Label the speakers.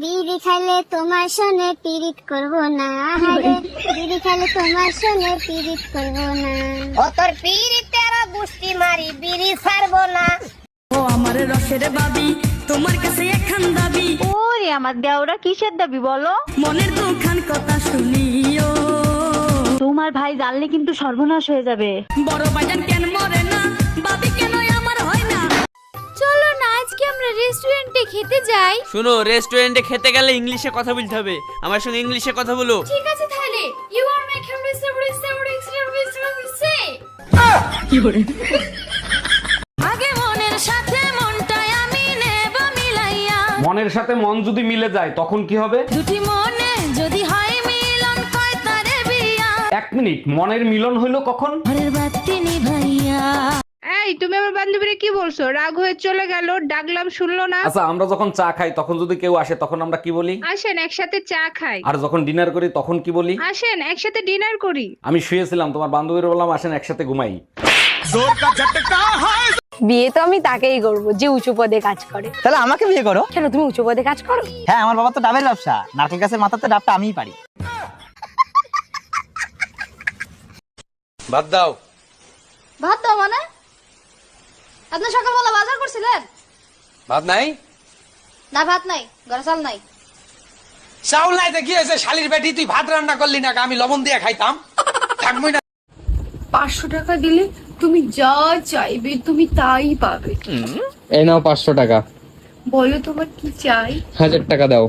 Speaker 1: বিড়ি খাইলে তোমার সনে পীড়িত করবো না, হারে বিড়ি খাইলে তোমার সনে পীড়িত করবো না। ও তোর পীড়িতেরা গুষ্টি মারি বিড়ি ছাড়বো না।
Speaker 2: ও আমার রসের বাবি তোমার কাছে একখান দাবি।
Speaker 3: ওরে আমার দেওরা কিসের দাবি বলো?
Speaker 2: মনের দুখান কথা শুনিও।
Speaker 3: তোমার ভাই জানলে কিন্তু সর্বনাশ হয়ে যাবে।
Speaker 2: বড় বাজান কেন মরে না, বাবি কেন আমার হয় না।
Speaker 4: চলো না আজকে আমরা রেস্টুরেন্টে খেতে যাই।
Speaker 5: শোনো, রেস্টুরেন্টে খেতে গেলে ইংলিশে কথা বলতে হবে। আমার সঙ্গে ইংলিশে কথা বলো।
Speaker 4: ঠিক আছে তাহলে ইউ আর মাই আগে মনের সাথে মনটাই আমি নেব মিলাইয়া।
Speaker 6: মনের সাথে মন যদি মিলে যায় তখন কি হবে?
Speaker 4: দুটি মনে যদি হয় মিলন কয় তারে বিয়া।
Speaker 6: 1 মিনিট, মনের মিলন হইলো কখন?
Speaker 4: ঘরের বাতি নিভাইয়া।
Speaker 7: এই তুমি আমার বান্ধবীরে কি বলছো? রাগ হয়ে চলে গেল, ডাকলাম শুনলো না।
Speaker 6: আচ্ছা, আমরা যখন চা খাই তখন যদি কেউ আসে তখন আমরা কি বলি?
Speaker 7: আসেন একসাথে চা খাই।
Speaker 6: আর যখন ডিনার করি তখন কি বলি?
Speaker 7: আসেন একসাথে ডিনার করি।
Speaker 6: আমি শুয়েছিলাম, তোমার বান্ধবীর বললাম আসেন একসাথে ঘুমাই।
Speaker 8: বিয়ে তো আমি তাকেই করবো যে উঁচু পদে কাজ করে।
Speaker 9: তাহলে আমাকে বিয়ে করো।
Speaker 8: কেন, তুমি উঁচু পদে কাজ করো?
Speaker 9: হ্যাঁ, আমার বাবা তো ডাবের ব্যবসা, নারকেল গাছের মাথাতে ডাবটা আমিই পারি।
Speaker 10: বাদ দাও।
Speaker 4: ভাত দাও মানে? আপনি সকালবেলা বাজার করছিলেন?
Speaker 10: ভাত নাই?
Speaker 4: না ভাত নাই, ঘরে চাল নাই।
Speaker 10: চাউল নাই তো কি হয়েছে? শালির বেটি, তুই ভাত রান্না করলি না, আমি লবণ দিয়ে খাইতাম। থাকবই না।
Speaker 7: 500 টাকা দিলে তুমি যা চাইবে তুমি তাই পাবে।
Speaker 11: এই নাও 500 টাকা।
Speaker 7: বলো তোমার কি চাই?
Speaker 11: 1000 টাকা দাও।